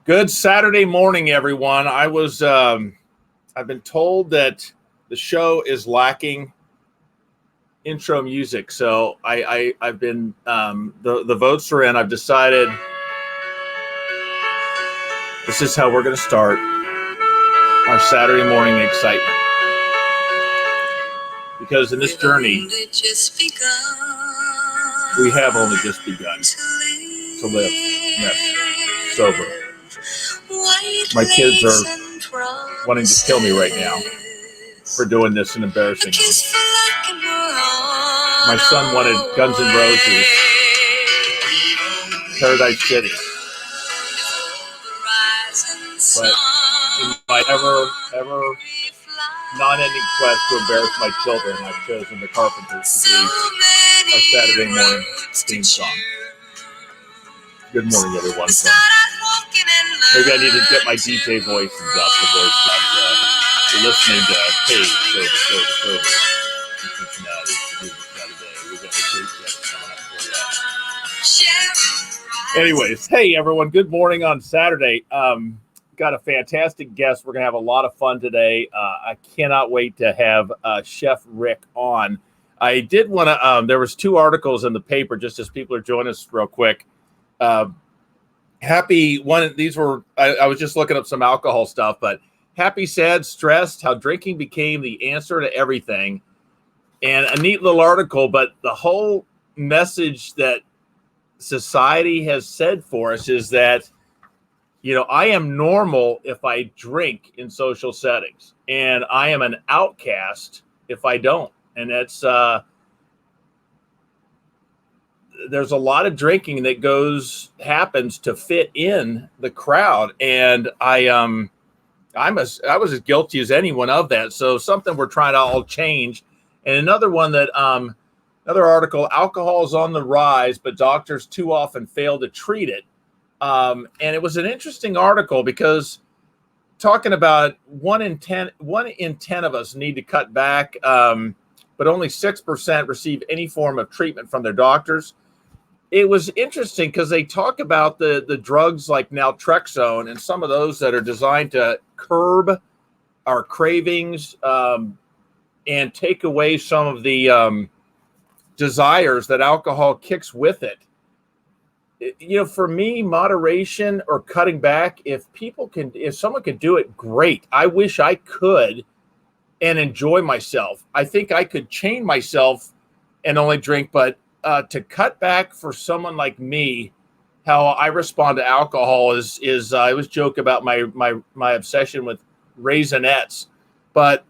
Good Saturday morning, everyone. I've been told that the show is lacking intro music, so I've been the votes are in. I've decided this is how we're going to start our Saturday morning excitement, because in this journey we have only just begun to live. Yes, sober. My kids are wanting to kill me right now for doing this and embarrassing me. My son wanted Guns N' Roses, Paradise City. But in my ever non-ending quest to embarrass my children, I've chosen the Carpenters to be our Saturday morning theme song. Good morning, everyone. So maybe I need to get my DJ voices up, the voice that you're listening to. Hey, sober in Cincinnati. To do this Saturday. We got a great guest coming up for you. Anyways, hey, everyone. Good morning on Saturday. Got a fantastic guest. We're going to have a lot of fun today. I cannot wait to have Chef Rick on. I did want to, there was two articles in the paper, just as people are joining us real quick. Happy one. These were, I was just looking up some alcohol stuff, but happy, sad, stressed, how drinking became the answer to everything. And a neat little article, but the whole message that society has said for us is that, you know, I am normal if I drink in social settings, and I am an outcast if I don't. And that's, there's a lot of drinking that happens to fit in the crowd. And I was as guilty as anyone of that. So something we're trying to all change. And another one that, another article, alcohol is on the rise, but doctors too often fail to treat it. And it was an interesting article because talking about one in 10 of us need to cut back, but only 6% receive any form of treatment from their doctors. It was interesting because they talk about the drugs like naltrexone and some of those that are designed to curb our cravings and take away some of the desires that alcohol kicks with it. You know, for me, moderation or cutting back, if someone can do it, great. I wish I could and enjoy myself. I think I could chain myself and only drink, but to cut back for someone like me, how I respond to alcohol is I always joke about my obsession with Raisinets, but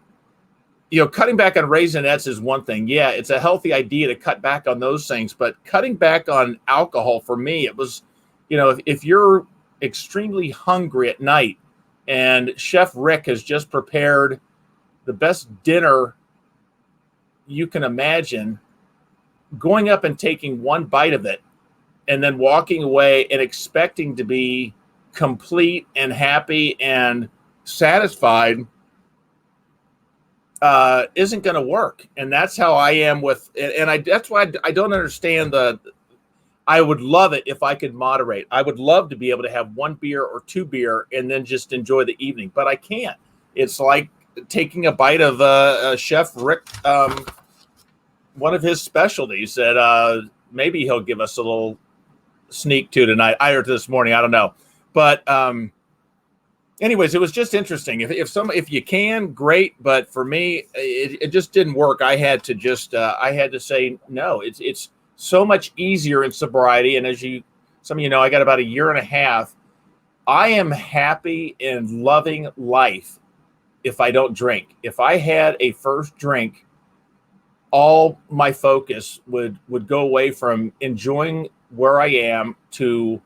you know, cutting back on Raisinets is one thing. Yeah, it's a healthy idea to cut back on those things, but cutting back on alcohol for me, it was, you know, if you're extremely hungry at night and Chef Rick has just prepared the best dinner you can imagine, going up and taking one bite of it and then walking away and expecting to be complete and happy and satisfied isn't going to work. And that's how I am with, and that's why I don't understand I would love it if I could moderate. I would love to be able to have one beer or two beer and then just enjoy the evening, but I can't. It's like taking a bite of Chef Rick, one of his specialties that maybe he'll give us a little sneak to tonight. I heard this morning. I don't know. But anyways, it was just interesting. If you can, great. But for me, it just didn't work. I had to say no. It's so much easier in sobriety. And as some of you know, I got about a year and a half. I am happy and loving life if I don't drink. If I had a first drink, all my focus would go away from enjoying where I am to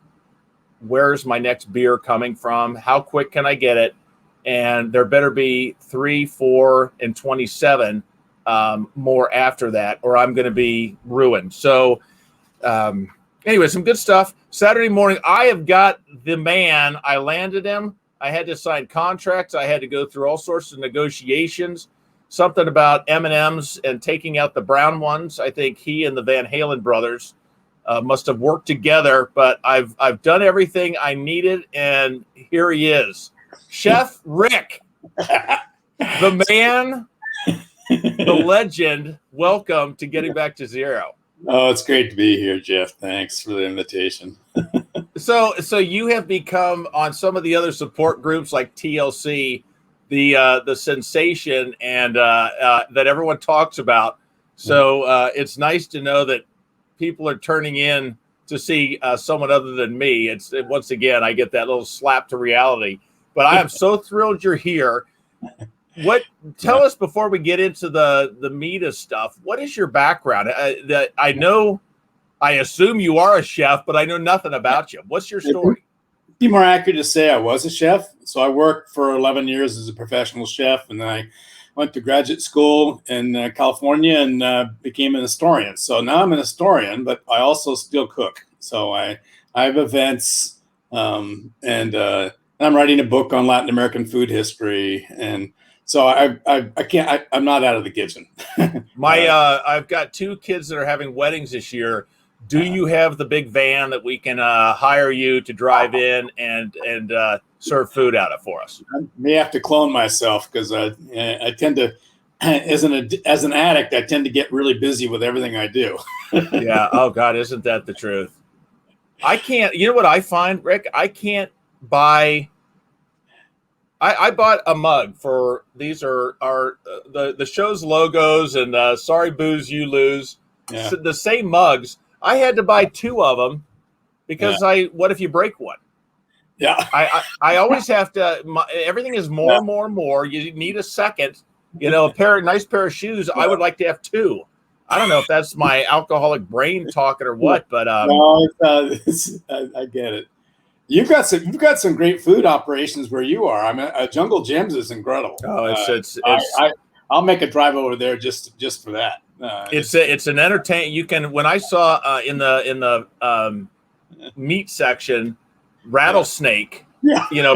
where's my next beer coming from? How quick can I get it? And there better be 3, 4, and 27 more after that, or I'm going to be ruined. So anyway, some good stuff. Saturday morning, I have got the man. I landed him. I had to sign contracts. I had to go through all sorts of negotiations. Something about M&Ms and taking out the brown ones. I think he and the Van Halen brothers must have worked together, but I've done everything I needed, and here he is, Chef Rick, the man, the legend. Welcome to Getting Back to Zero. Oh, it's great to be here, Jeff. Thanks for the invitation. So you have become, on some of the other support groups like TLC, the sensation and that everyone talks about. So it's nice to know that people are turning in to see someone other than me. Once again, I get that little slap to reality. But I am so thrilled you're here. Tell us, before we get into the meat of stuff, what is your background? I assume you are a chef, but I know nothing about you. What's your story? It'd be more accurate to say I was a chef. So I worked for 11 years as a professional chef, and then I went to graduate school in California and became an historian. So now I'm an historian, but I also still cook. So I have events, and I'm writing a book on Latin American food history, and so I'm not out of the kitchen. I've got 2 kids that are having weddings this year. Do you have the big van that we can hire you to drive in and serve food out of for us? I may have to clone myself, because I tend to, as an addict, I tend to get really busy with everything I do. Yeah. Oh God, isn't that the truth? I can't. You know what I find, Rick? I can't buy. I bought a mug for, these are the show's logos, and sorry booze you lose. Yeah. So the same mugs. I had to buy 2 of them because what if you break one? Yeah. I always have to, everything is more and more and more. You need a second, a nice pair of shoes. I would like to have 2. I don't know if that's my alcoholic brain talking or what, but no, I get it. You've got some great food operations where you are. I mean, Jungle Jim's is incredible. Oh, I'll make a drive over there just for that. It's an entertain. You can, when I saw in the meat section, rattlesnake,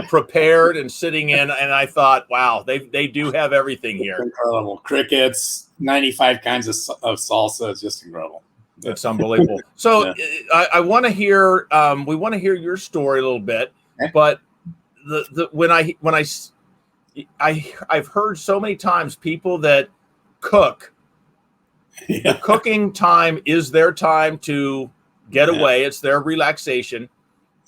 prepared and sitting in, and I thought, wow, they do have everything here. Incredible. Crickets, 95 kinds of salsa. It's just incredible. It's unbelievable. So I want to hear, we want to hear your story a little bit, but I've heard so many times people that cook, the cooking time is their time to get away. It's their relaxation.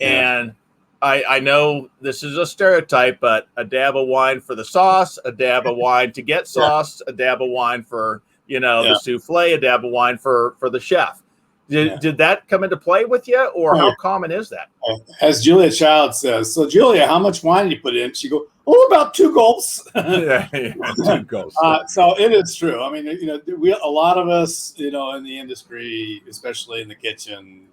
And I know this is a stereotype, but a dab of wine for the sauce, a dab of wine to get sauce, a dab of wine for, the souffle, a dab of wine for the chef. Did that come into play with you, or how common is that? As Julia Child says, so Julia, how much wine did you put in? She go, about 2 gulps. 2 gulps. So it is true. I mean, a lot of us, in the industry, especially in the kitchen,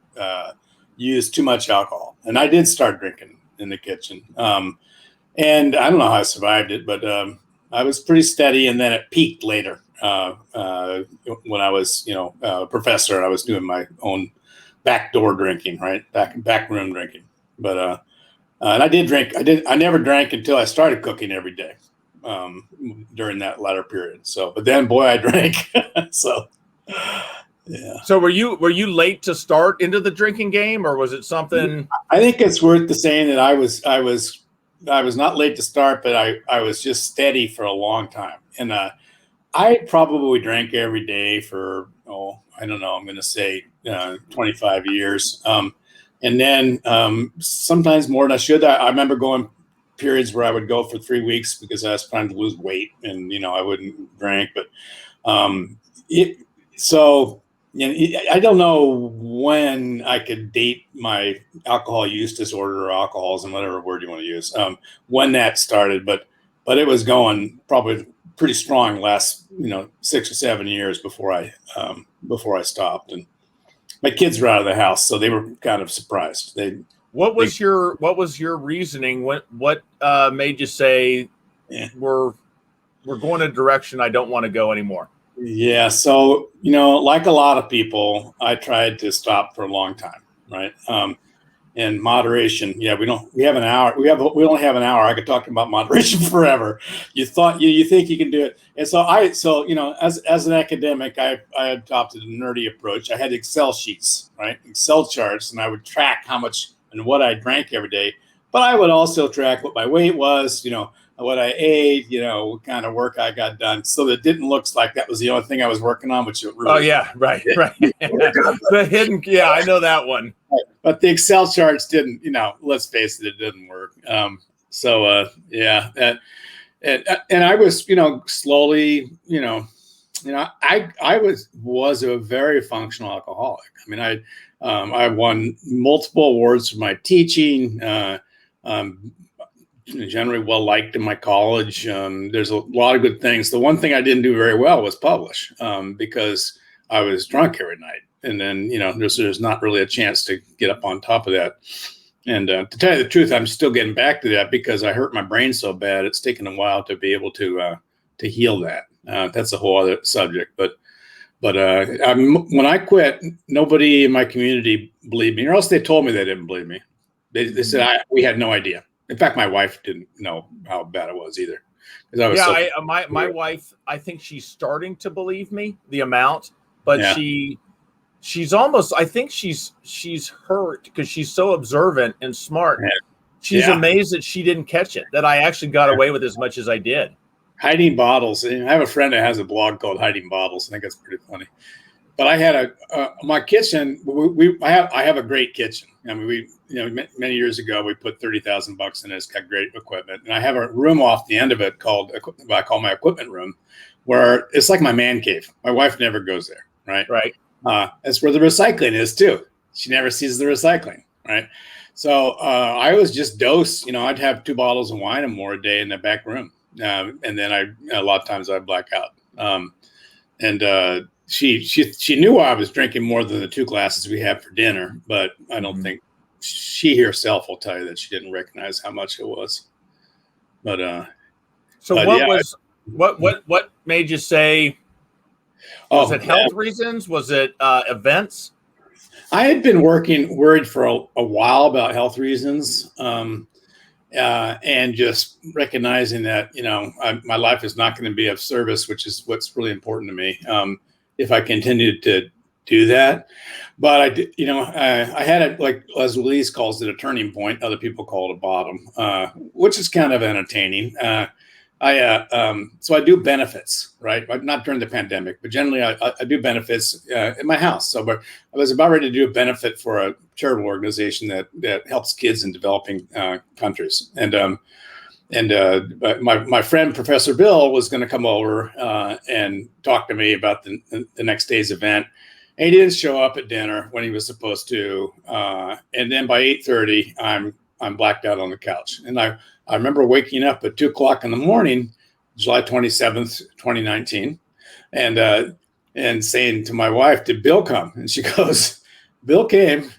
use too much alcohol. And I did start drinking in the kitchen. And I don't know how I survived it, but I was pretty steady, and then it peaked later. When I was, a professor, I was doing my own backdoor drinking, right? Back room drinking. But and I did drink. I never drank until I started cooking every day during that latter period. So, but then, boy, I drank. So, yeah. So were you late to start into the drinking game, or was it something? I think it's worth the saying that I was not late to start, but I was just steady for a long time, and I probably drank every day for, I don't know, I'm going to say 25 years. And then sometimes more than I should. I remember going periods where I would go for 3 weeks because I was trying to lose weight, and, I wouldn't drink. But I don't know when I could date my alcohol use disorder or alcoholism, whatever word you want to use, when that started. But it was going probably pretty strong last 6 or 7 years before I stopped, and my kids were out of the house, so they were kind of surprised. What was your reasoning? What made you say we're going in a direction I don't want to go anymore? Yeah, so like a lot of people, I tried to stop for a long time, right? and moderation. Yeah, we have an hour. We only have an hour. I could talk about moderation forever. You think you can do it. And so as an academic, I adopted a nerdy approach. I had Excel sheets, right? Excel charts, and I would track how much and what I drank every day. But I would also track what my weight was, what I ate, what kind of work I got done. So that it didn't look like that was the only thing I was working on, which it really Oh yeah, right. The hidden, yeah, I know that one. But the Excel charts didn't, let's face it, it didn't work. And I was, slowly, I was a very functional alcoholic. I mean, I won multiple awards for my teaching. Generally well liked in my college. There's a lot of good things. The one thing I didn't do very well was publish because I was drunk every night. And then, there's not really a chance to get up on top of that. And to tell you the truth, I'm still getting back to that because I hurt my brain so bad. It's taken a while to be able to heal that. That's a whole other subject. But when I quit, nobody in my community believed me, or else they told me they didn't believe me. They said we had no idea. In fact, my wife didn't know how bad it was either. My wife, I think she's starting to believe me, the amount, but she's almost, I think she's hurt because she's so observant and smart. Yeah. She's amazed that she didn't catch it, that I actually got away with as much as I did. Hiding bottles. I have a friend that has a blog called Hiding Bottles. I think that's pretty funny. But I had my kitchen. I have a great kitchen. I mean, many years ago we put $30,000 in it. It's got great equipment, and I have a room off the end of it I call my equipment room, where it's like my man cave. My wife never goes there, right? Right. That's where the recycling is too. She never sees the recycling, right? So I was just dose. I'd have 2 bottles of wine or more a day in the back room, and then a lot of times I'd black out. She knew I was drinking more than the 2 glasses we had for dinner, but I don't think she herself will tell you that she didn't recognize how much it was. But what made you say? Was it health reasons? Was it events? I had been worried for a while about health reasons, and just recognizing that my life is not going to be of service, which is what's really important to me. If I continued to do that, but I had it, like as Louise calls it, a turning point. Other people call it a bottom, which is kind of entertaining. So I do benefits, right? Not during the pandemic, but generally I do benefits in my house. So, but I was about ready to do a benefit for a charitable organization that helps kids in developing countries. My friend, Professor Bill, was going to come over and talk to me about the next day's event. And he didn't show up at dinner when he was supposed to. And then by 8:30, I'm blacked out on the couch. And I remember waking up at 2:00 in the morning, July 27th, 2019, and saying to my wife, "Did Bill come?" And she goes, "Bill came.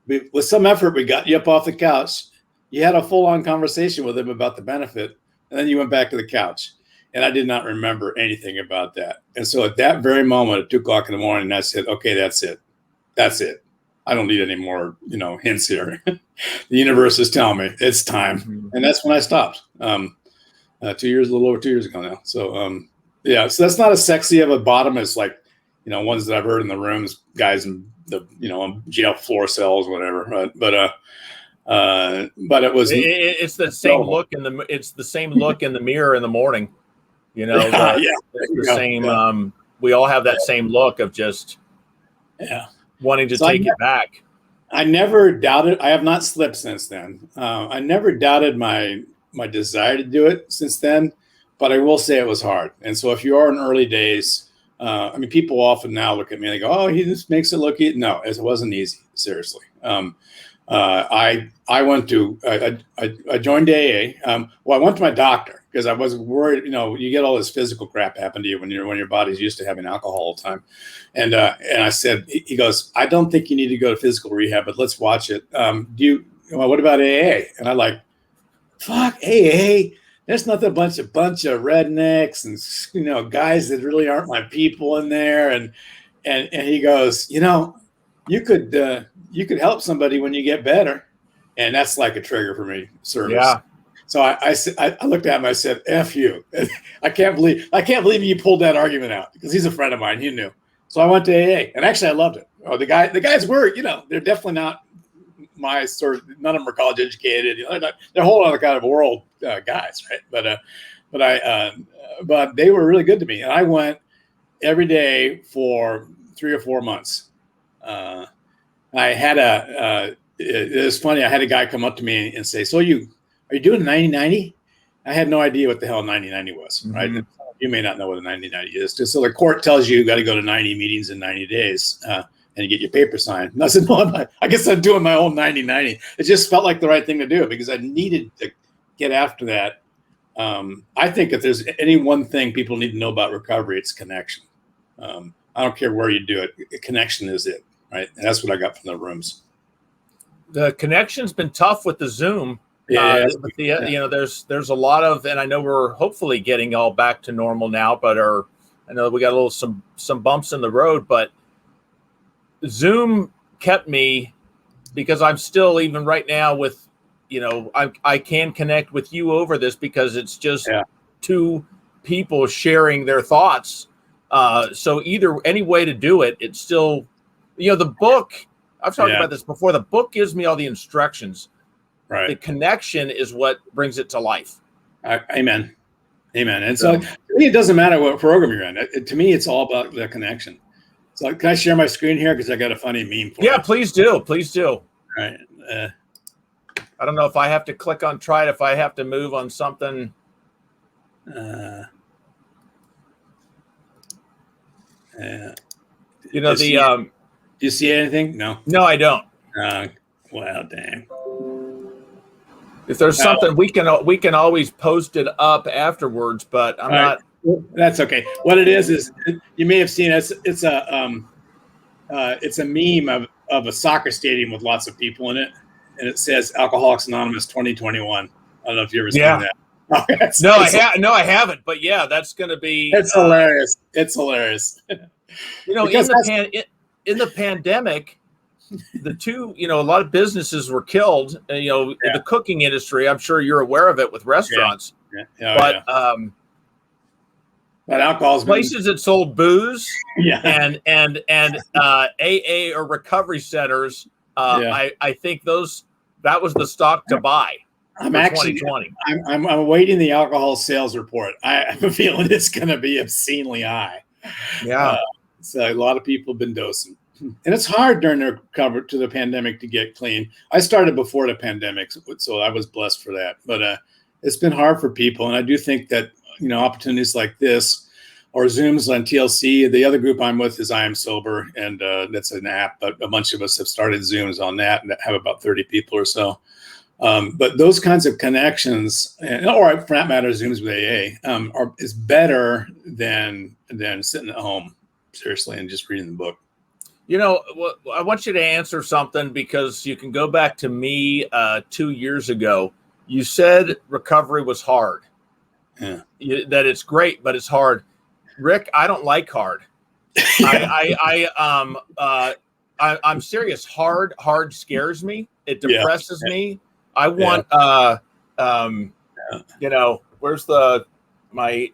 With some effort, we got you up off the couch. You had a full-on conversation with him about the benefit, and then you went back to the couch." And I did not remember anything about that. And so at that very moment, at 2:00 in the morning, I said, "Okay, that's it. That's it. I don't need any more, hints here. The universe is telling me it's time." Mm-hmm. And that's when I stopped. 2 years, a little over 2 years ago now. So, so that's not as sexy of a bottom as like, ones that I've heard in the rooms, guys in the, jail floor cells, whatever. But it was. It's the same look it's the same look in the mirror in the morning. It's the same. Yeah. We all have that same look of just wanting to take it back. I never doubted. I have not slipped since then. I never doubted my desire to do it since then, but I will say it was hard. And so if you are in early days, people often now look at me and they go, "Oh, he just makes it look easy." No, it wasn't easy. Seriously. I joined AA. I went to my doctor because I was worried. You get all this physical crap happen to you when your body's used to having alcohol all the time. And I said, he goes, "I don't think you need to go to physical rehab, but let's watch it. What about AA?" And I'm like, "Fuck AA. There's nothing bunch of rednecks and guys that really aren't my people in there." And he goes, "You could help somebody when you get better." And that's like a trigger for me, service. Yeah. So I looked at him. I said, "F you." I can't believe you pulled that argument out, because he's a friend of mine. He knew. So I went to AA, and actually I loved it. Oh, the guys were, they're definitely not my sort of, none of them are college educated. They're a whole other kind of world guys, right? But they were really good to me, and I went every day for 3 or 4 months. I had it was funny. I had a guy come up to me and say, "So are you doing 90-90?" I had no idea what the hell 90-90 was, right? Mm-hmm. You may not know what a 90-90 is. So the court tells you got to go to 90 meetings in 90 days and you get your paper signed. And I said, no, I guess I'm doing my own 90-90. It just felt like the right thing to do, because I needed to get after that. I think if there's any one thing people need to know about recovery, it's connection. I don't care where you do it. Connection is it, right? And that's what I got from the rooms. The connection's been tough with the Zoom. Yeah, there's a lot of, and I know we're hopefully getting all back to normal now, but I know we got a little some bumps in the road, but Zoom kept me, because I'm still, even right now with, I can connect with you over this, because it's just two people sharing their thoughts. So any way to do it, it's still, the book, I've talked about this before. The book gives me all the instructions. Right. The connection is what brings it to life. Amen. And so to me, it doesn't matter what program you're in. To me, it's all about the connection. So can I share my screen here? Because I got a funny meme for you. Yeah, please do. Please do. All right. I don't know if I have to click on try it, if I have to move on something. Yeah. Do you see anything? No. No, I don't. Well, damn. If there's something, we can always post it up afterwards, but I'm not. That's okay. What it is you may have seen it. It's a meme of a soccer stadium with lots of people in it, and it says Alcoholics Anonymous 2021. I don't know if you ever seen that. I haven't. But yeah, that's going to be. It's hilarious. It's hilarious. In the pandemic, the two, a lot of businesses were killed. In the cooking industry, I'm sure you're aware of it with restaurants. But alcohol's places that sold booze and AA or recovery centers, I think that was the stock to buy. I'm 2020. I'm awaiting the alcohol sales report. I have a feeling it's going to be obscenely high. Yeah. So a lot of people have been dosing. And it's hard during the recovery to the pandemic to get clean. I started before the pandemic, so I was blessed for that. But it's been hard for people. And I do think that, opportunities like this or Zooms on TLC, the other group I'm with is I Am Sober, and that's an app. But a bunch of us have started Zooms on that and have about 30 people or so. But those kinds of connections, or for that matter, Zooms with AA, is better than sitting at home, seriously, and just reading the book. I want you to answer something, because you can go back to me 2 years ago. You said recovery was hard. Yeah. That it's great, but it's hard. Rick, I don't like hard. I'm serious. Hard scares me. It depresses me. I want where's my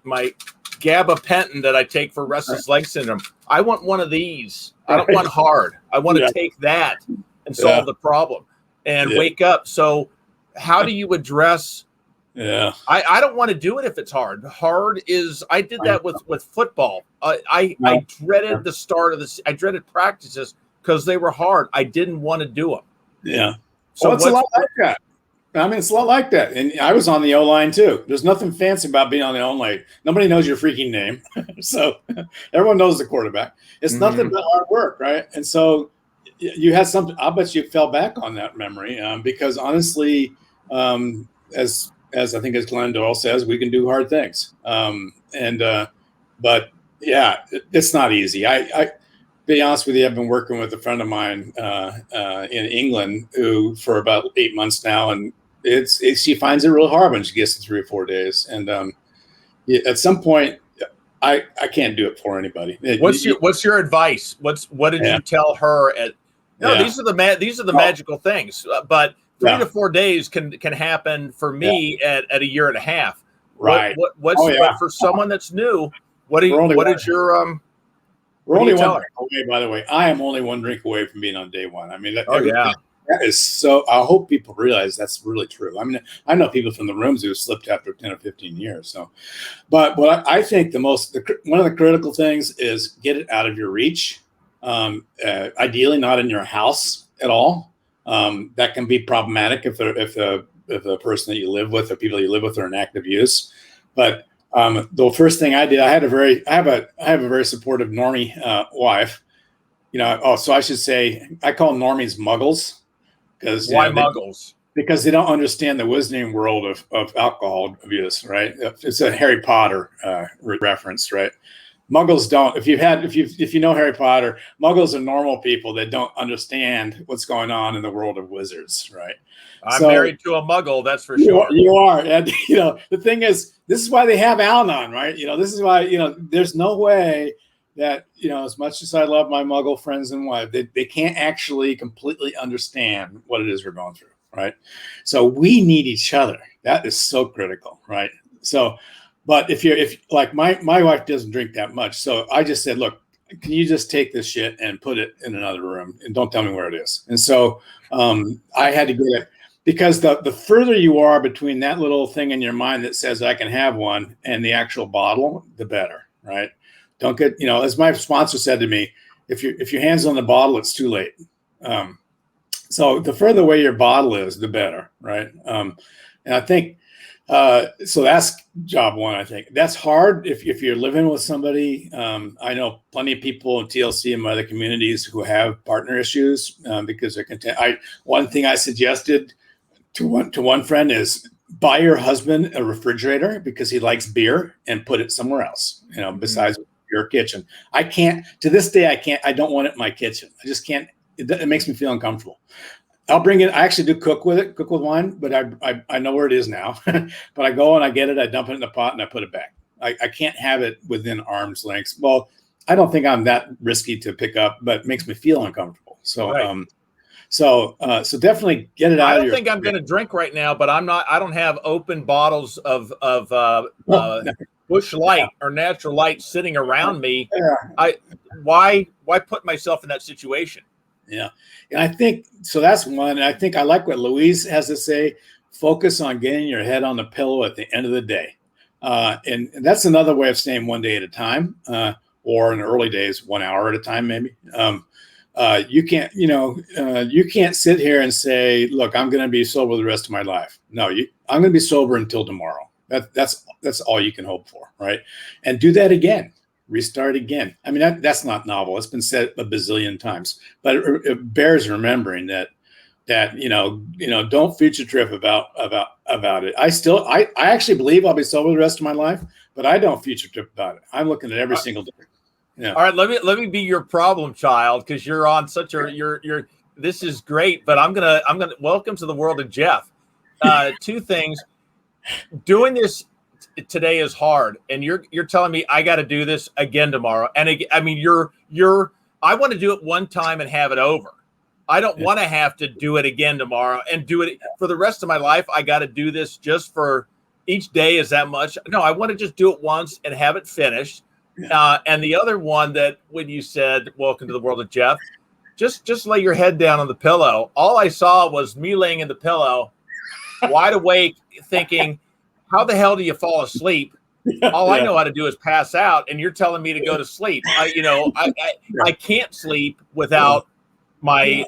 gabapentin that I take for restless leg syndrome. I want one of these. I don't want hard. I want to take that and solve the problem and wake up. So how do you address? Yeah, I don't want to do it if it's hard. Hard is, I did that with football. I dreaded the start of this. I dreaded practices because they were hard. I didn't want to do them. Yeah. So it's a lot like that. I mean, it's a lot like that. And I was on the O-line too. There's nothing fancy about being on the O-line. Nobody knows your freaking name. So everyone knows the quarterback. It's nothing but hard work, right? And so you had something, I'll bet you fell back on that memory because honestly, as I think as Glenn Doyle says, we can do hard things. But yeah, it's not easy. I be honest with you, I've been working with a friend of mine in England who for about 8 months now, and she finds it real hard when she gets to 3 or 4 days. And at some point, I can't do it for anybody. What's your advice? What did you tell her? These are the magical things. But 3 to 4 days can happen for me at a year and a half. Right. What's but for someone that's new, what is your we're what do only you tell one her? drink away, by the way. I am only one drink away from being on day one. I mean, Oh yeah. that is so. I hope people realize that's really true. I mean, I know people from the rooms who slipped after 10 or 15 years. So, but what I think one of the critical things is get it out of your reach. Ideally, not in your house at all. That can be problematic if the person that you live with or people you live with are in active use. But the first thing I did, I have a very supportive normie wife. So I should say I call normies muggles because why muggles? Because they don't understand the wizarding world of alcohol abuse, right? It's a Harry Potter reference, right? Muggles don't. If you know Harry Potter, Muggles are normal people that don't understand what's going on in the world of wizards, right? I'm married to a Muggle, that's for sure. You are, and the thing is, this is why they have Al-Anon, right? This is why there's no way that as much as I love my Muggle friends and wife, they can't actually completely understand what it is we're going through, right? So we need each other. That is so critical, right? So. But if like my wife doesn't drink that much, so I just said, look, can you just take this shit and put it in another room and don't tell me where it is? And so I had to get it because the further you are between that little thing in your mind that says I can have one and the actual bottle, the better, right? Don't get as my sponsor said to me, if your hands on the bottle, it's too late. So the further away your bottle is, the better, right? And I think. So that's job one. I think that's hard if you're living with somebody. I know plenty of people in TLC and other communities who have partner issues because they're content. One thing I suggested to one friend is buy your husband a refrigerator because he likes beer and put it somewhere else. Besides your kitchen. I can't to this day. I don't want it in my kitchen. I just can't. It makes me feel uncomfortable. I'll bring it. I actually do cook with wine, but I know where it is now. But I go and I get it. I dump it in the pot and I put it back. I can't have it within arm's length. Well, I don't think I'm that risky to pick up, but it makes me feel uncomfortable. So, right. So definitely get it out. I don't think I'm going to drink right now, but I'm not. I don't have open bottles of Bush Light or Natural Light sitting around me. Why put myself in that situation? Yeah. And I think, so that's one. And I think I like what Louise has to say, focus on getting your head on the pillow at the end of the day. And that's another way of saying one day at a time, or in the early days, 1 hour at a time, maybe. You can't sit here and say, look, I'm going to be sober the rest of my life. No, I'm going to be sober until tomorrow. That's all you can hope for. Right. And do that again. Restart again. I mean, that's not novel. It's been said a bazillion times, but it bears remembering that don't future trip about it. I actually believe I'll be sober the rest of my life, but I don't future trip about it. I'm looking at every single day. Yeah. All right, let me be your problem child because you're on such a you're this is great, but I'm gonna welcome to the world of Jeff. Two things. Doing this today is hard, and you're telling me I got to do this again tomorrow. And I mean, I want to do it one time and have it over. I don't want to have to do it again tomorrow and do it for the rest of my life. I got to do this just for each day is that much. No, I want to just do it once and have it finished. And the other one that when you said, welcome to the world of Jeff, just lay your head down on the pillow. All I saw was me laying in the pillow, wide awake, thinking, how the hell do you fall asleep? All I know how to do is pass out, and you're telling me to go to sleep. I can't sleep without my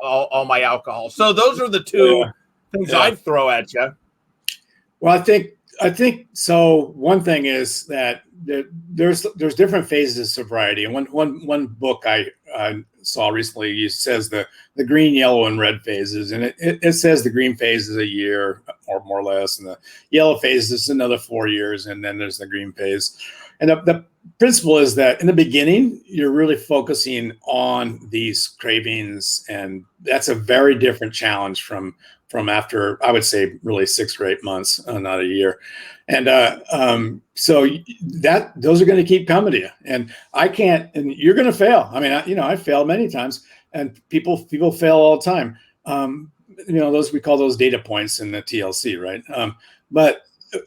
all my alcohol. So those are the two things I'd throw at you. Well, I think so. One thing is that there's different phases of sobriety, and one book I saw recently says the green, yellow, and red phases, and it says the green phase is a year or more or less, and the yellow phase is another 4 years, and then there's the green phase. And the principle is that in the beginning, you're really focusing on these cravings, and that's a very different challenge from after, I would say, really 6 or 8 months, not a year. And so those are going to keep coming to you, and I can't, and you're going to fail. I mean, I failed many times, and people fail all the time. those, we call those data points in the TLC, right? But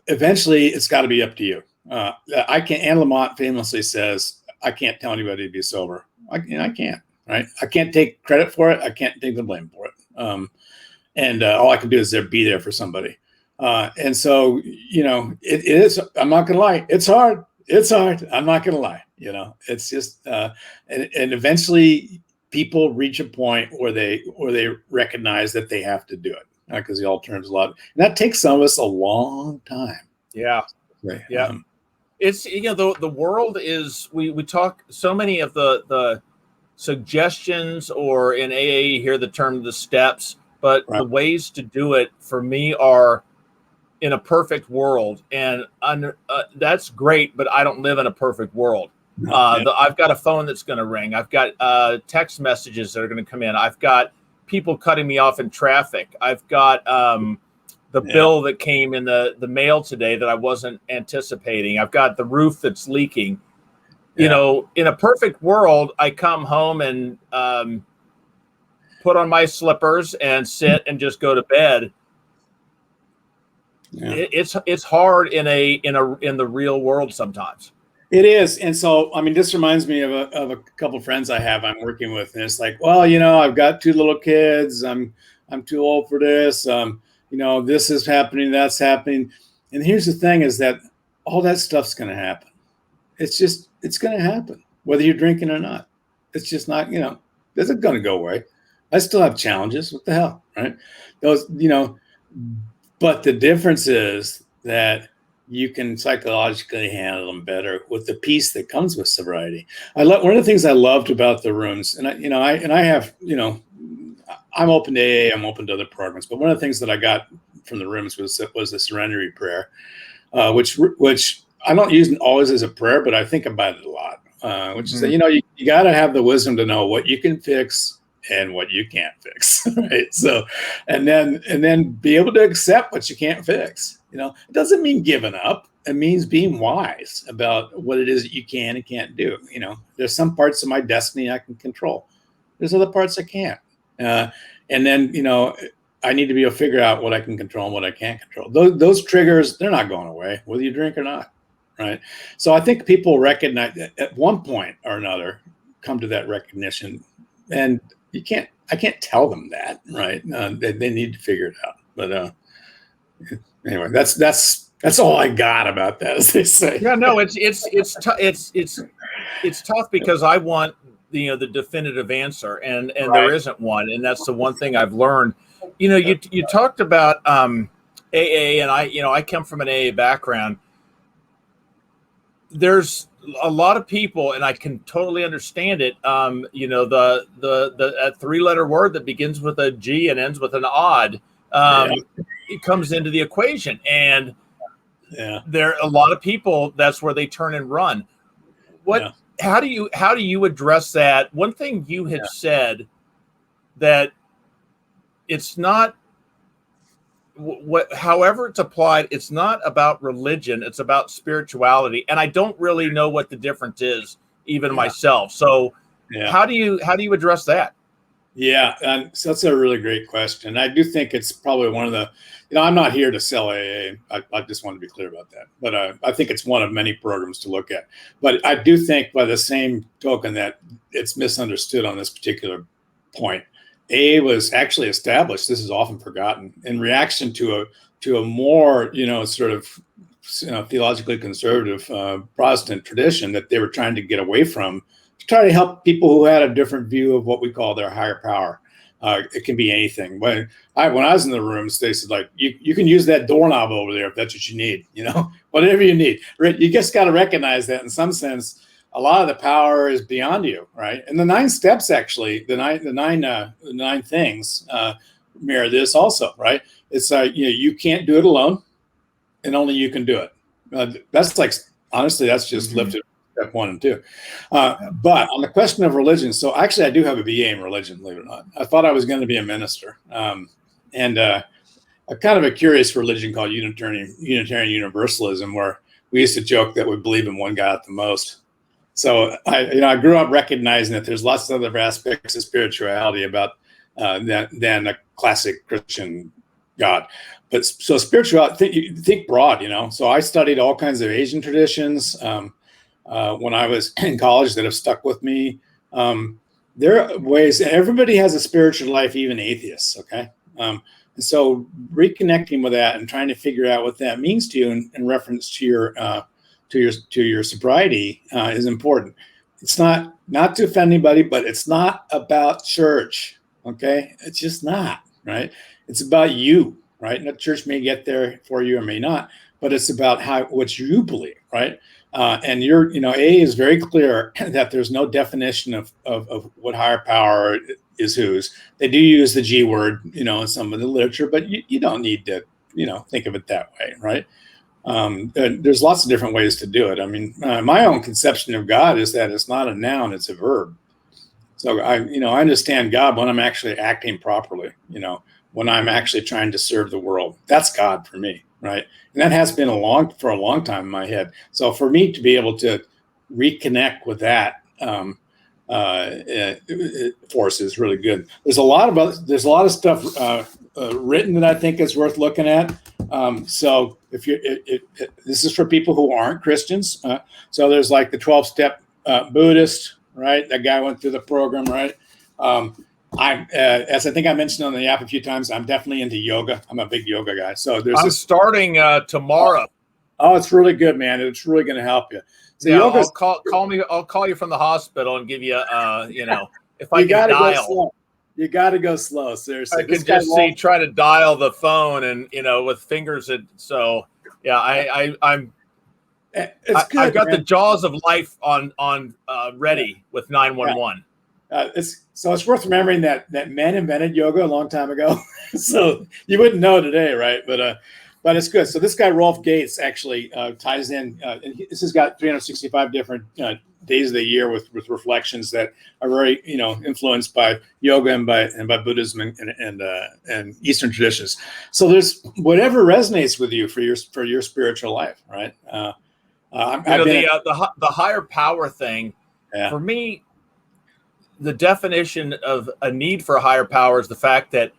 eventually it's got to be up to you. I can't, Anne Lamott famously says, I can't tell anybody to be sober. I can't, right? I can't take credit for it. I can't take the blame for it. And all I can do is be there for somebody. And so, it is, I'm not going to lie. It's hard. It's hard. I'm not going to lie. It's just, and eventually people reach a point where they recognize that they have to do it, because the alternative's a lot. And that takes some of us a long time. Yeah. Right. Yeah. It's, the world is, we talk so many of the suggestions, or in AA you hear the term the steps, but the ways to do it for me are in a perfect world. And that's great, but I don't live in a perfect world. I've got a phone that's going to ring. I've got text messages that are going to come in. I've got people cutting me off in traffic. I've got the bill that came in the mail today that I wasn't anticipating. I've got the roof that's leaking. In a perfect world, I come home and put on my slippers and sit and just go to bed. It's hard in the real world sometimes. It is. And so, I mean, this reminds me of a couple of friends I'm working with, and it's like, well, I've got 2 little kids. I'm too old for this. This is happening, that's happening. And here's the thing, is that all that stuff's going to happen. It's going to happen, whether you're drinking or not. It's just not, this isn't going to go away. I still have challenges. What the hell, right? Those, but the difference is that you can psychologically handle them better with the peace that comes with sobriety. One of the things I loved about the rooms, and I have, I'm open to AA, I'm open to other programs, but one of the things that I got from the rooms was the serenity prayer, which I don't use always as a prayer, but I think about it a lot, which is that, you got to have the wisdom to know what you can fix and what you can't fix, right? So, and then be able to accept what you can't fix. It doesn't mean giving up. It means being wise about what it is that you can and can't do. There's some parts of my destiny I can control. There's other parts I can't. And then, I need to be able to figure out what I can control and what I can't control. Those triggers, they're not going away, whether you drink or not, right? So I think people recognize that at one point or another, come to that recognition, and I can't tell them that, right? They need to figure it out. But anyway, that's all I got about that, as they say. Yeah, no, it's tough because I want the definitive answer, and there isn't one, and that's the one thing I've learned. You talked about AA, and I come from an AA background. There's a lot of people, and I can totally understand it. The 3-letter word that begins with a G and ends with an odd, it comes into the equation, and there are a lot of people, that's where they turn and run. How do you address that? One thing you had said, that it's not, however it's applied, it's not about religion, it's about spirituality, and I don't really know what the difference is, even myself. So how do you address that? So that's a really great question. I do think it's probably one of the, I'm not here to sell AA. I just want to be clear about that. But I think it's one of many programs to look at. But I do think, by the same token, that it's misunderstood on this particular point. AA was actually established, this is often forgotten, in reaction to a more, sort of theologically conservative Protestant tradition that they were trying to get away from, to try to help people who had a different view of what we call their higher power. It can be anything. When I was in the rooms, they said, like, you can use that doorknob over there if that's what you need, whatever you need. You just got to recognize that in some sense, a lot of the power is beyond you, right? And the 9 steps, actually, the nine things mirror this also, right? It's you can't do it alone, and only you can do it. That's like, honestly, that's just lifted step 1 and 2. But on the question of religion, so actually I do have a BA in religion, believe it or not. I thought I was going to be a minister. And a kind of a curious religion called Unitarian Universalism, where we used to joke that we believe in one God the most. So I grew up recognizing that there's lots of other aspects of spirituality about than a classic Christian God. But so spirituality, think broad, So I studied all kinds of Asian traditions when I was in college that have stuck with me. There are ways. Everybody has a spiritual life, even atheists. Okay, and so reconnecting with that and trying to figure out what that means to you in reference to your sobriety is important. It's not to offend anybody, but it's not about church. Okay, it's just not, right. It's about you, right. And the church may get there for you or may not, but it's about what you believe, right. And A is very clear that there's no definition of what higher power is whose. They do use the G word, in some of the literature, but you don't need to, think of it that way, right. There's lots of different ways to do it. I mean, my own conception of God is that it's not a noun, it's a verb. So I understand God when I'm actually acting properly, when I'm actually trying to serve the world. That's God for me, right? And that has been for a long time in my head. So for me to be able to reconnect with that force is really good. There's a lot of stuff written that I think is worth looking at. So this is for people who aren't Christians. So there's like the 12-step Buddhist. Right, that guy went through the program. Right, I'm as I think I mentioned on the app a few times. I'm definitely into yoga. I'm a big yoga guy. So I'm starting tomorrow. Oh, it's really good, man. It's really going to help you. So yeah, call me. I'll call you from the hospital and give you if I can dial. You got to go slow. Seriously, I can just try to dial the phone and with fingers. So yeah, I'm. It's good, I've got man. the jaws of life on ready with 911. It's worth remembering that men invented yoga a long time ago. So you wouldn't know today, right? But it's good. So this guy Rolf Gates actually ties in. This has got 365 different days of the year with reflections that are very influenced by yoga and by Buddhism and Eastern traditions. So there's whatever resonates with you for your spiritual life, right? The higher power thing, for me, the definition of a need for a higher power is the fact that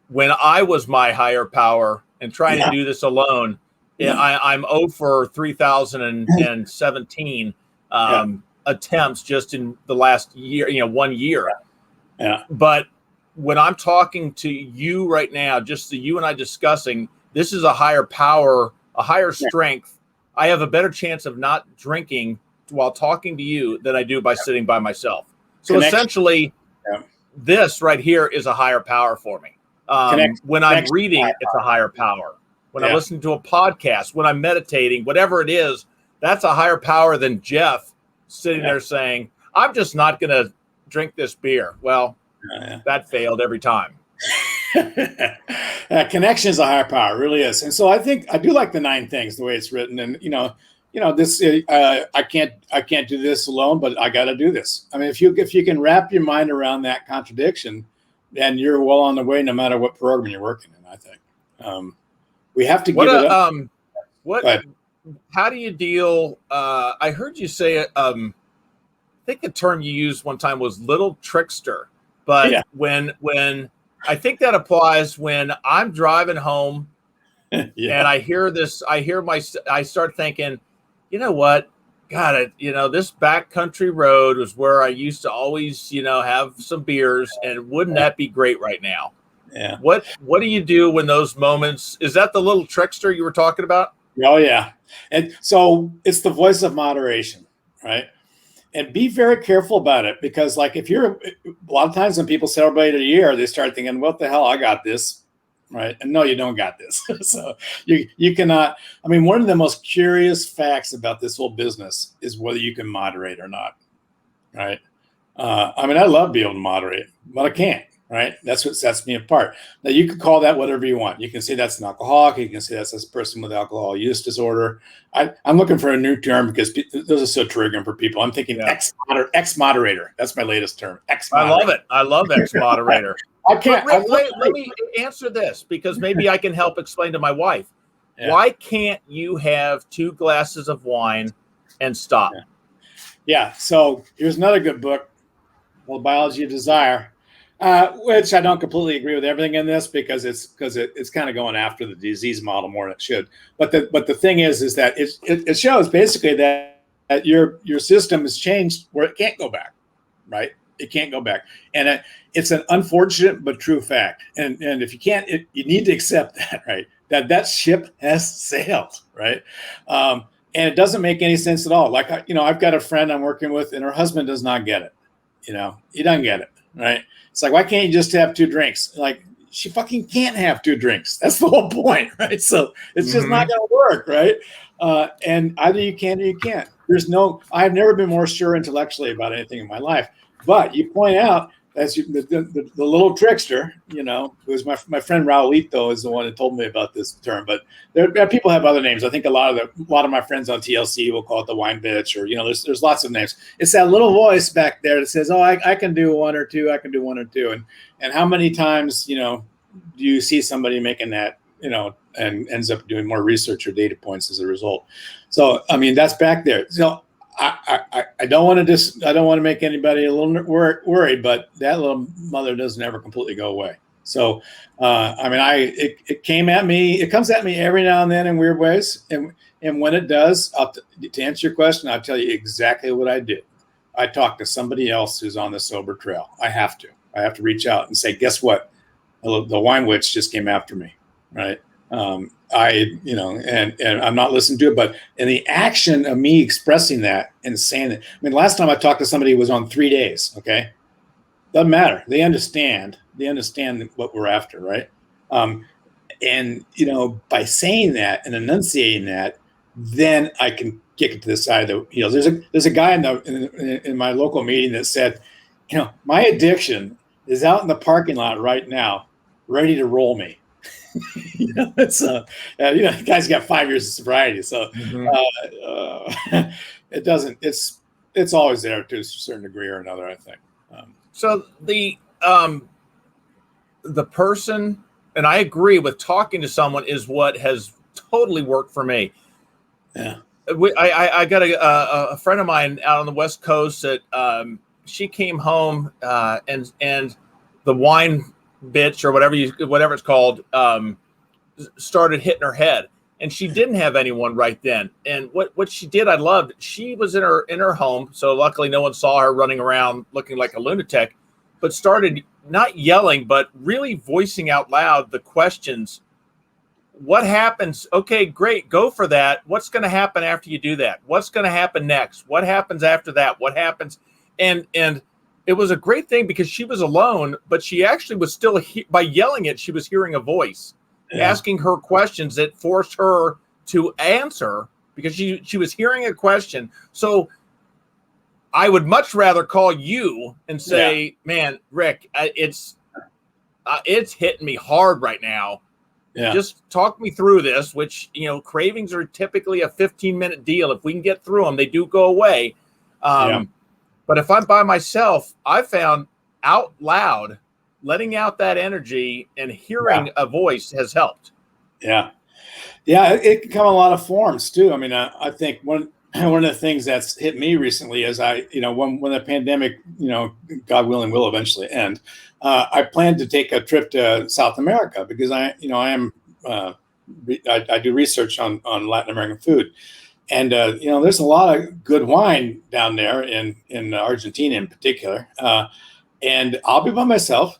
when I was my higher power and trying to do this alone, I'm 0 for 3,017 attempts just in the last year, 1 year. Yeah. But when I'm talking to you right now, just you and I discussing, this is a higher power, a higher strength. I have a better chance of not drinking while talking to you than I do by sitting by myself. So essentially, this right here is a higher power for me. When I'm reading, it's a higher power. When I listen to a podcast, when I'm meditating, whatever it is, that's a higher power than Jeff sitting there saying, I'm just not going to drink this beer. Well, that failed every time. Connection is a higher power, it really is. And so I think I do like the 9 things the way it's written. And this I can't do this alone, but I got to do this. I mean, if you can wrap your mind around that contradiction, then you're well on the way, no matter what program you're working in. I think we have to give it up. How do you deal? I heard you say I think the term you used one time was little trickster, but when I think that applies when I'm driving home and I hear this, I start thinking, you know what? God, this backcountry road was where I used to always, have some beers, and wouldn't that be great right now? Yeah. What do you do when those moments, is that the little trickster you were talking about? Oh yeah. And so it's the voice of moderation, right? And be very careful about it, because like a lot of times when people celebrate a year, they start thinking, what the hell, I got this, right? And no, you don't got this. So you cannot, I mean, one of the most curious facts about this whole business is whether you can moderate or not, right? I mean, I love being able to moderate, but I can't, right? That's what sets me apart. Now you can call that whatever you want. You can say that's an alcoholic. You can say that's a person with alcohol use disorder. I'm looking for a new term because those are so triggering for people. I'm thinking ex-moderator. That's my latest term. I love it. I love ex-moderator. I can't. Rick, let me answer this, because maybe I can help explain to my wife. Yeah. Why can't you have 2 glasses of wine and stop? Yeah. So here's another good book, The Biology of Desire. Which I don't completely agree with everything in this because it's kind of going after the disease model more than it should. But the thing is that it shows basically that your system has changed where it can't go back, right? It can't go back, and it's an unfortunate but true fact. And if you can't, you need to accept that, right? That ship has sailed, right? And it doesn't make any sense at all. Like I've got a friend I'm working with, and her husband does not get it. He doesn't get it, right? It's like, why can't you just have 2 drinks? Like, she fucking can't have 2 drinks. That's the whole point, right? So it's just not going to work, right? And either you can or you can't. I've never been more sure intellectually about anything in my life. But you point out that's the little trickster, who's my friend Raulito is the one that told me about this term. But there people have other names. I think a lot of my friends on TLC will call it the wine bitch, or there's lots of names. It's that little voice back there that says, "Oh, I can do 1 or 2. I can do 1 or 2." And how many times do you see somebody making that and ends up doing more research or data points as a result? So I mean that's back there. So I don't want to make anybody a little worried, but that little mother doesn't ever completely go away. So, it came at me. It comes at me every now and then in weird ways, and when it does, to answer your question, I'll tell you exactly what I do. I talk to somebody else who's on the sober trail. I have to reach out and say, guess what? The wine witch just came after me, right? And I'm not listening to it, but in the action of me expressing that and saying that, I mean, last time I talked to somebody who was on 3 days. Okay. Doesn't matter. They understand what we're after. Right. And by saying that and enunciating that, then I can kick it to the side of there's a guy in my local meeting that said, my addiction is out in the parking lot right now, ready to roll me. It's the guy's got 5 years of sobriety, so it doesn't. It's always there to a certain degree or another, I think. So the person, and I agree with talking to someone is what has totally worked for me. Yeah, I got a friend of mine out on the West Coast that she came home and the wine bitch or whatever it's called started hitting her head, and she didn't have anyone right then. And what she did, I loved. She was in her home, so luckily no one saw her running around looking like a lunatic, but started not yelling but really voicing out loud the questions. What happens? Okay, great, go for that. What's going to happen after you do that? What's going to happen next? What happens after that? What happens? And it was a great thing because she was alone, but she actually was still, by yelling it, she was hearing a voice asking her questions that forced her to answer because she was hearing a question. So I would much rather call you and say, man, Rick, it's hitting me hard right now. Yeah. Just talk me through this, which, cravings are typically a 15-minute deal. If we can get through them, they do go away. But if I'm by myself, I found out loud, letting out that energy and hearing a voice has helped. Yeah. Yeah. It can come in a lot of forms too. I mean, I think one of the things that's hit me recently is when the pandemic, God willing, will eventually end, I plan to take a trip to South America because I do research on Latin American food. And, there's a lot of good wine down there in Argentina in particular. And I'll be by myself,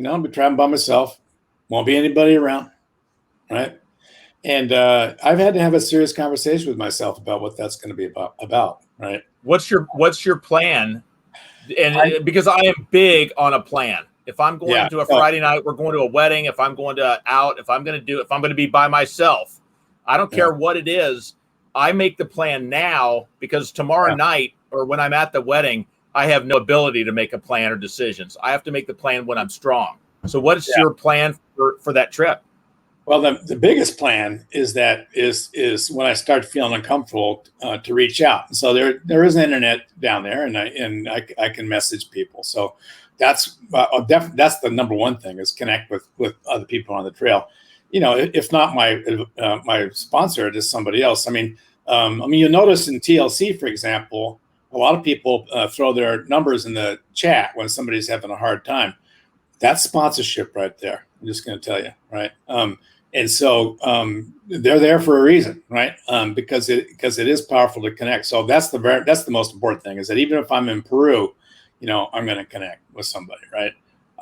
I'll be traveling by myself. Won't be anybody around. Right. And I've had to have a serious conversation with myself about what that's going to be about. Right. What's your plan? And because I am big on a plan. If I'm going to a Friday night, we're going to a wedding. If I'm going to out, if I'm going to be by myself, I don't care what it is. I make the plan now because tomorrow night or when I'm at the wedding, I have no ability to make a plan or decisions. I have to make the plan when I'm strong. So what is your plan for that trip? Well, the biggest plan is when I start feeling uncomfortable to reach out. So there is an internet down there, and I can message people. So that's the number one thing is connect with other people on the trail. If not my sponsor, it is somebody else. I mean, you'll notice in TLC, for example, a lot of people throw their numbers in the chat when somebody's having a hard time. That's sponsorship right there. I'm just going to tell you, right? And so they're there for a reason, right? Because it is powerful to connect. So that's the most important thing, is that even if I'm in Peru, I'm going to connect with somebody, right?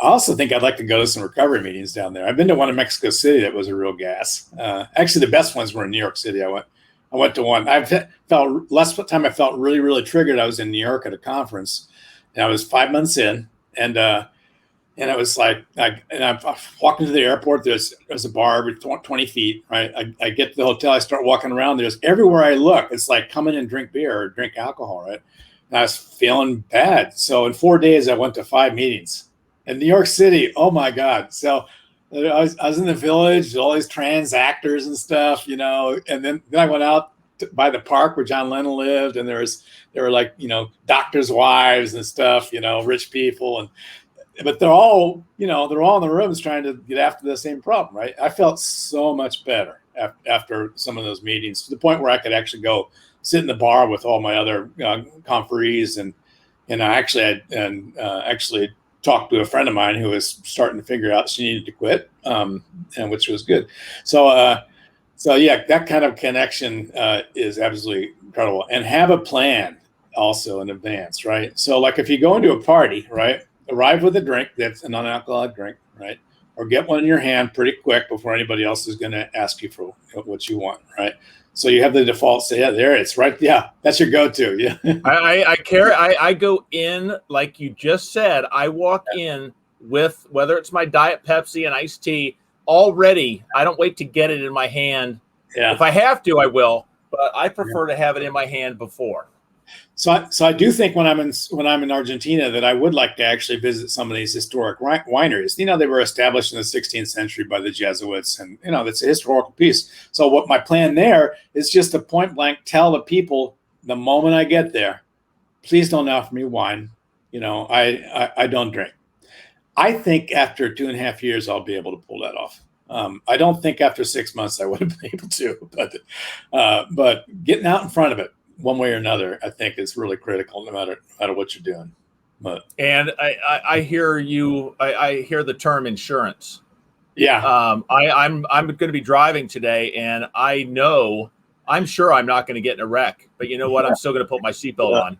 I also think I'd like to go to some recovery meetings down there. I've been to one in Mexico City that was a real gas. Actually, the best ones were in New York City. I went to one. Last time I felt really, really triggered, I was in New York at a conference, and I was 5 months in, and it was like, I'm walking to the airport. There's a bar every 20 feet, right? I get to the hotel. I start walking around. There's everywhere I look, it's like, come in and drink beer or drink alcohol, right? And I was feeling bad. So in 4 days, I went to 5 meetings in New York City. Oh my God. So I was in the village, all these trans actors and stuff, and then I went out by the park where John Lennon lived. And there were like, doctors' wives and stuff, rich people. But they're all in the rooms trying to get after the same problem, right? I felt so much better after some of those meetings, to the point where I could actually go sit in the bar with all my other conferees, and I actually talked to a friend of mine who was starting to figure out she needed to quit, and which was good. So yeah, that kind of connection is absolutely incredible, and have a plan also in advance, right? So like if you go into a party, right? Arrive with a drink that's a non-alcoholic drink, right? Or get one in your hand pretty quick before anybody else is going to ask you for what you want, right? So you have the default say, yeah, there it's right. Yeah, that's your go-to. Yeah. I go in, like you just said, I walk in with, whether it's my Diet Pepsi and iced tea already. I don't wait to get it in my hand. Yeah. If I have to, I will, but I prefer to have it in my hand before. So I do think when I'm in Argentina that I would like to actually visit some of these historic wineries. They were established in the 16th century by the Jesuits, and that's a historical piece. So what my plan there is just to point blank tell the people the moment I get there, please don't offer me wine. I don't drink. I think after 2.5 years I'll be able to pull that off. I don't think after 6 months I would have been able to, but getting out in front of it one way or another, I think is really critical, no matter what you're doing. And I hear you. I hear the term insurance. Yeah. I'm going to be driving today, and I'm sure I'm not going to get in a wreck. But you know what? I'm still going to put my seatbelt on.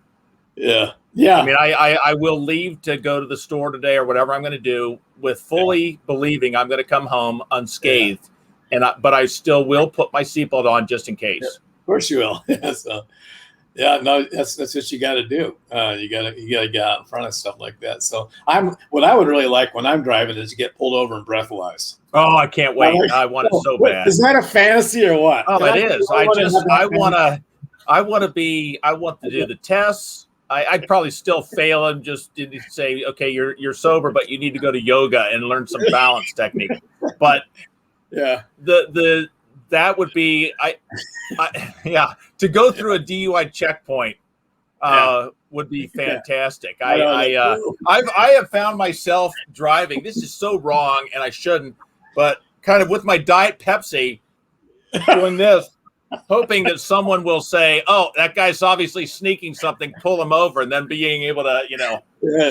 Yeah. Yeah. I mean, I will leave to go to the store today or whatever I'm going to do with fully believing I'm going to come home unscathed, but I still will put my seatbelt on just in case. Yeah. Of course you will. So, no, that's what you got to do. You got to get out in front of stuff like that. So what I would really like when I'm driving is to get pulled over and breathalyzed. Oh, I can't wait. I want it so bad. Is that a fantasy or what? Oh, it is. I want to do the tests. I'd probably still fail and just say, okay, you're sober, but you need to go to yoga and learn some balance technique. But yeah, that would be to go through a DUI checkpoint would be fantastic. I have found myself driving. This is so wrong, and I shouldn't, but kind of with my Diet Pepsi doing this, hoping that someone will say, "Oh, that guy's obviously sneaking something," pull him over, and then being able to,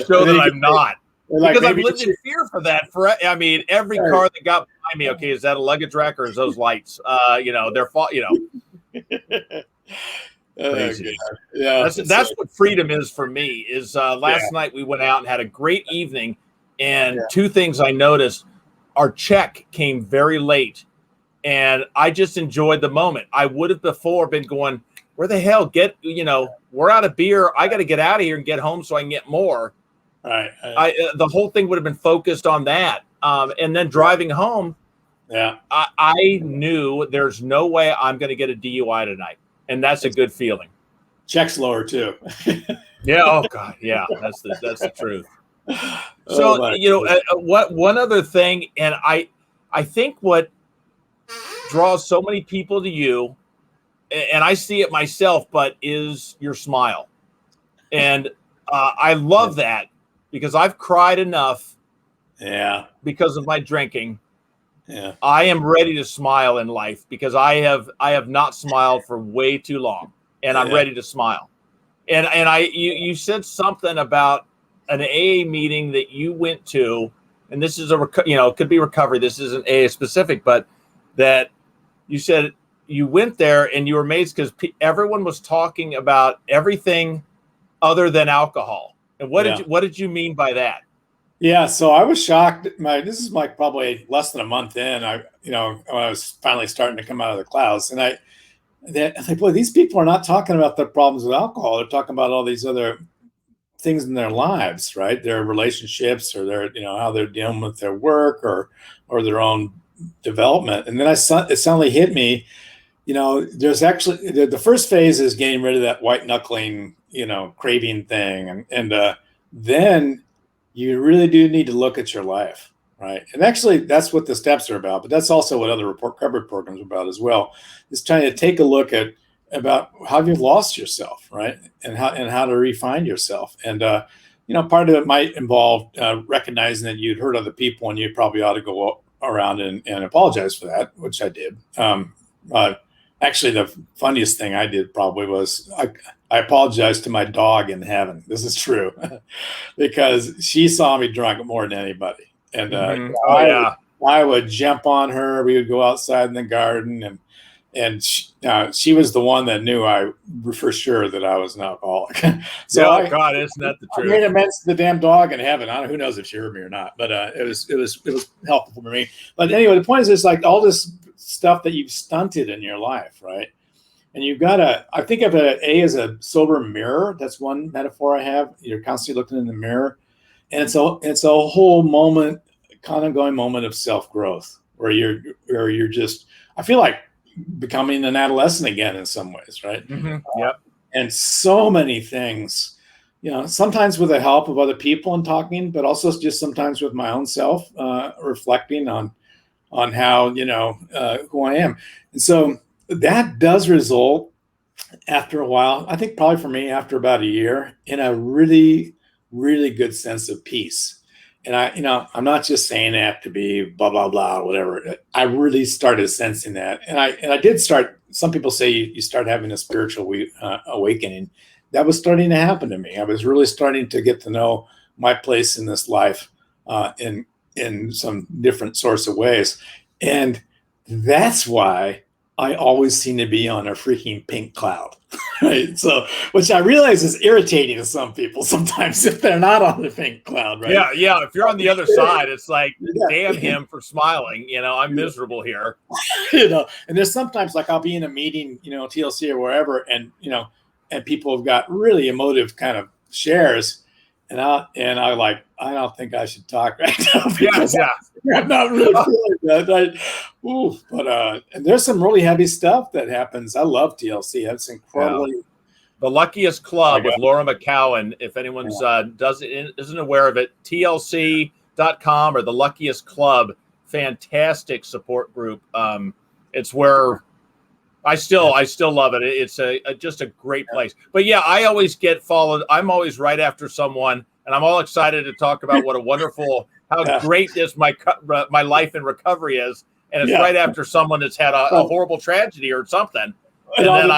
show that I'm not. Because I've lived in fear for that. Every car that got behind me, okay, is that a luggage rack or is those lights? They're crazy. Yeah, that's what freedom is for me. Is last night we went out and had a great evening, and two things I noticed: our check came very late, and I just enjoyed the moment. I would have before been going, where the hell we're out of beer. I got to get out of here and get home so I can get more. Right. The whole thing would have been focused on that. And then driving home, I knew there's no way I'm going to get a DUI tonight. And that's a good feeling. Check's lower too. Yeah. Oh God. Yeah. That's the truth. So, what one other thing, and I think what draws so many people to you, and I see it myself, but is your smile. And I love that. Because I've cried enough because of my drinking. Yeah. I am ready to smile in life because I have not smiled for way too long, and I'm ready to smile. And you said something about an AA meeting that you went to and this is it could be recovery. This isn't AA specific, but that you said you went there and you were amazed because everyone was talking about everything other than alcohol. And what did you mean by that? Yeah, so I was shocked. This is like probably less than a month in. I was finally starting to come out of the clouds, and I think, boy, these people are not talking about their problems with alcohol. They're talking about all these other things in their lives, right? Their relationships, or their how they're dealing with their work, or their own development. And then it suddenly hit me. There's actually the first phase is getting rid of that white knuckling, craving thing, and then you really do need to look at your life, right? And actually, that's what the steps are about. But that's also what other recovery programs are about as well. Is trying to take a look at about how you've lost yourself, right? And how to refine yourself. And part of it might involve recognizing that you'd hurt other people, and you probably ought to go around and apologize for that, which I did. Actually, the funniest thing I did probably was I apologized to my dog in heaven. This is true, because she saw me drunk more than anybody. And I would jump on her. We would go outside in the garden, and she was the one that knew for sure that I was an alcoholic. So God, isn't that the truth? I made amends to the damn dog in heaven. Who knows if she heard me or not, but it was helpful for me. But anyway, the point is, it's like all this stuff that you've stunted in your life, right? And you've got to, I think of A as a sober mirror. That's one metaphor I have. You're constantly looking in the mirror. And it's a whole moment, kind of ongoing moment of self-growth where you're just, I feel like becoming an adolescent again in some ways, right? Mm-hmm. Yep. And so many things, sometimes with the help of other people and talking, but also just sometimes with my own self, reflecting on how, who I am. And so that does result after a while, I think probably for me after about a year, in a really, really good sense of peace. And I'm not just saying that to be blah, blah, blah, whatever. I really started sensing that. And I did start, some people say you start having a spiritual awakening. That was starting to happen to me. I was really starting to get to know my place in this life in some different sorts of ways. And that's why I always seem to be on a freaking pink cloud, right? So, which I realize is irritating to some people sometimes if they're not on the pink cloud, right? Yeah. If you're on the other side, it's like, damn him for smiling. I'm miserable here. And there's sometimes like I'll be in a meeting, TLC or wherever, and and people have got really emotive kind of shares. And I don't think I should talk right now because I'm not really feeling that. But and there's some really heavy stuff that happens. I love TLC. That's incredibly. Yeah. The Luckiest Club with Laura McCowan. If anyone's isn't aware of it, TLC.com or the Luckiest Club. Fantastic support group. It's where I still love it. It's just a great place. But yeah, I always get followed. I'm always right after someone, and I'm all excited to talk about what a wonderful, how great this my life in recovery is. And it's right after someone that's had a horrible tragedy or something. And then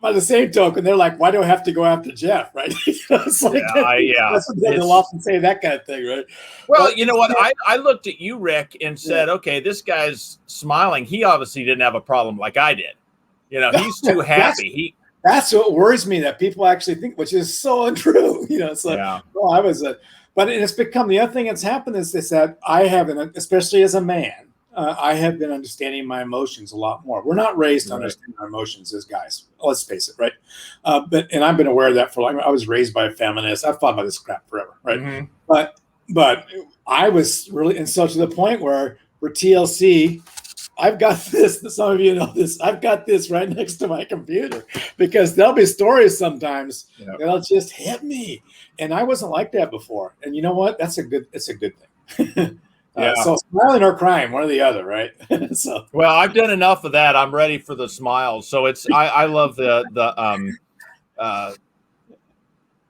by the same token, they're like, why do I have to go after Jeff? Right? It's like, that's what they'll often say, that kind of thing, right? Well, you know what? I looked at you, Rick, and said, okay, this guy's smiling. He obviously didn't have a problem like I did. He's too happy. That's what worries me, that people actually think, which is so untrue. It's like, but it's become, the other thing that's happened is that I haven't, especially as a man, I have been understanding my emotions a lot more. We're not raised to understand our emotions as guys. Let's face it, right? And I've been aware of that for long. I was raised by a feminist. I've thought about this crap forever, right? Mm-hmm. But I was really, and so to the point where for TLC, I've got this. Some of you know this. I've got this right next to my computer because there'll be stories sometimes that'll just hit me, and I wasn't like that before. And you know what? It's a good thing. So smiling or crying, one or the other, right? Well, I've done enough of that. I'm ready for the smiles. So I love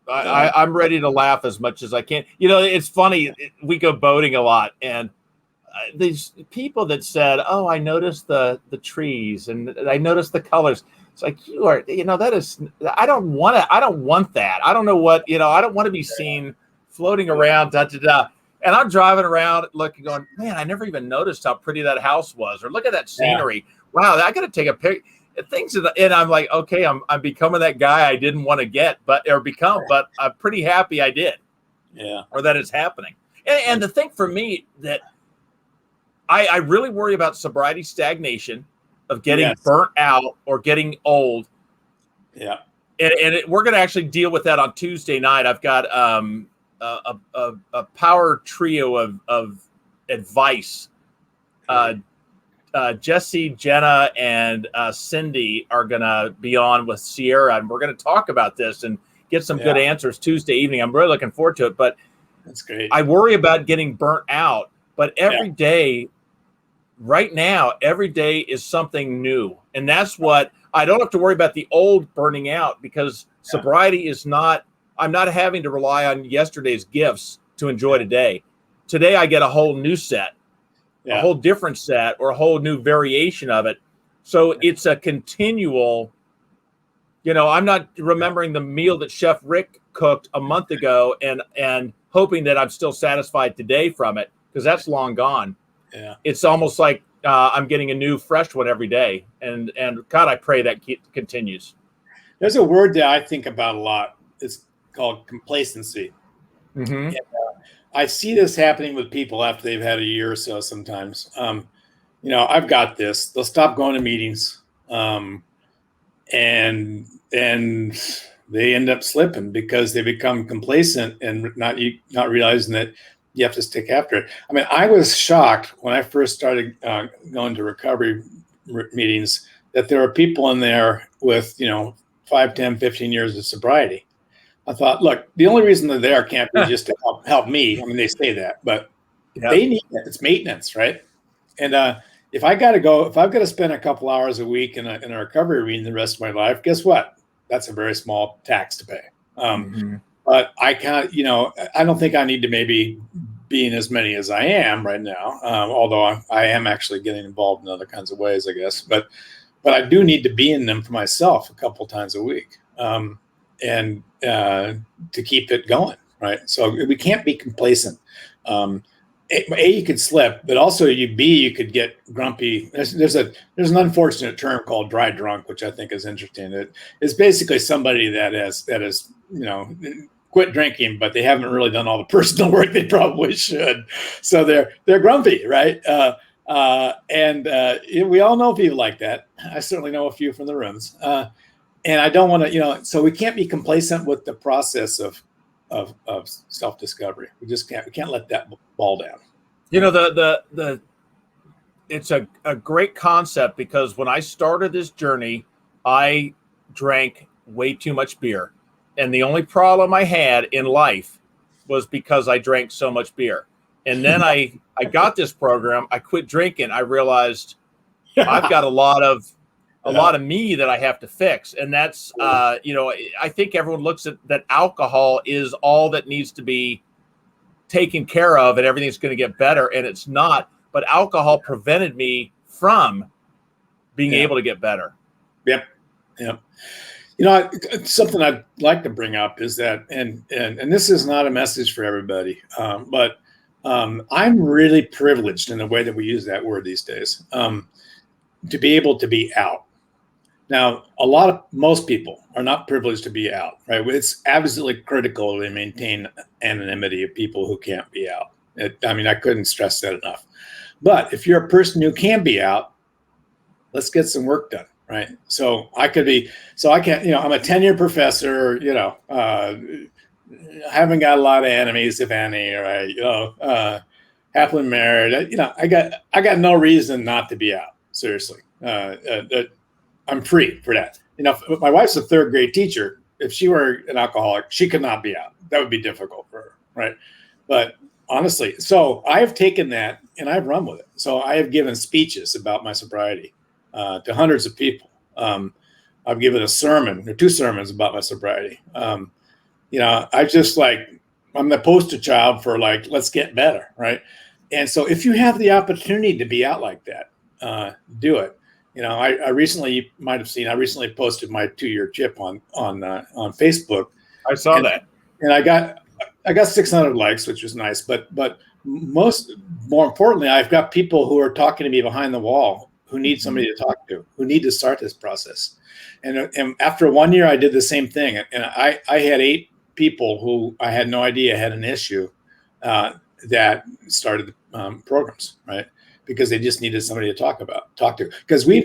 I'm ready to laugh as much as I can. It's funny. We go boating a lot, and these people that said, "Oh, I noticed the trees and I noticed the colors." It's like, you are, that is. I don't want that. I don't know what. I don't want to be seen floating around. And I'm driving around looking, going, man, I never even noticed how pretty that house was, or look at that scenery. Wow, I got to take a picture. Things, and I'm like, okay, I'm becoming that guy I didn't want to get, but I'm pretty happy I did. Yeah. Or that it's happening. And the thing for me that I really worry about sobriety stagnation, of getting burnt out or getting old. Yeah. And we're going to actually deal with that on Tuesday night. I've got a power trio of advice. Jesse, Jenna, and Cindy are going to be on with Sierra, and we're going to talk about this and get some good answers Tuesday evening. I'm really looking forward to it. But that's great. I worry about getting burnt out, but every day, right now, every day is something new. And that's what I don't have to worry about the old burning out, because sobriety is not, I'm not having to rely on yesterday's gifts to enjoy today. Today, I get a whole new set, a whole different set, or a whole new variation of it. So it's a continual, I'm not remembering the meal that Chef Rick cooked a month ago and hoping that I'm still satisfied today from it, because that's long gone. Yeah. It's almost like I'm getting a new, fresh one every day. And God, I pray that continues. There's a word that I think about a lot. It's called complacency. Mm-hmm. And, I see this happening with people after they've had a year or so sometimes. I've got this. They'll stop going to meetings, and they end up slipping because they become complacent and not realizing that you have to stick after it. I mean, I was shocked when I first started going to recovery meetings that there are people in there with, 5, 10, 15 years of sobriety. I thought, look, the only reason they're there can't be just to help me. I mean, they say that, but they need it. It's maintenance, right? And if I've got to spend a couple hours a week in a recovery meeting the rest of my life, guess what? That's a very small tax to pay. But I can't, I don't think I need to maybe be in as many as I am right now, although I am actually getting involved in other kinds of ways, I guess. But I do need to be in them for myself a couple times a week, and to keep it going, right? So we can't be complacent. You could slip, but also you could get grumpy. There's an unfortunate term called dry drunk, which I think is interesting. It's basically somebody that has quit drinking, but they haven't really done all the personal work they probably should. So they're grumpy, right? And we all know people like that. I certainly know a few from the rooms. And I don't want to, so we can't be complacent with the process of self-discovery. We can't let that ball down. It's a great concept, because when I started this journey, I drank way too much beer. And the only problem I had in life was because I drank so much beer. And then I got this program, I quit drinking. I realized I've got a lot of me that I have to fix. And that's, I think everyone looks at that alcohol is all that needs to be taken care of and everything's going to get better. And it's not, but alcohol prevented me from being able to get better. Yep. Something I'd like to bring up is that, and this is not a message for everybody, but I'm really privileged in the way that we use that word these days, to be able to be out. Now, most people are not privileged to be out, right? It's absolutely critical to maintain anonymity of people who can't be out. I couldn't stress that enough. But if you're a person who can be out, let's get some work done, right? So I'm a 10-year professor, haven't got a lot of enemies, if any, right? Happily married. I got no reason not to be out. Seriously. I'm free for that. My wife's a 3rd grade teacher. If she were an alcoholic, she could not be out. That would be difficult for her, right? But honestly, so I have taken that and I've run with it. So I have given speeches about my sobriety to hundreds of people. I've given a sermon or 2 sermons about my sobriety. I'm the poster child for let's get better, right? And so if you have the opportunity to be out like that, do it. I recently, you might have seen, I recently posted my 2-year chip on Facebook. I saw that, and I got 600 likes, which was nice. But more importantly, I've got people who are talking to me behind the wall who need somebody to talk to, who need to start this process. And after 1 year, I did the same thing. And I had 8 people who I had no idea had an issue that started programs, right? Because they just needed somebody to talk to. Because we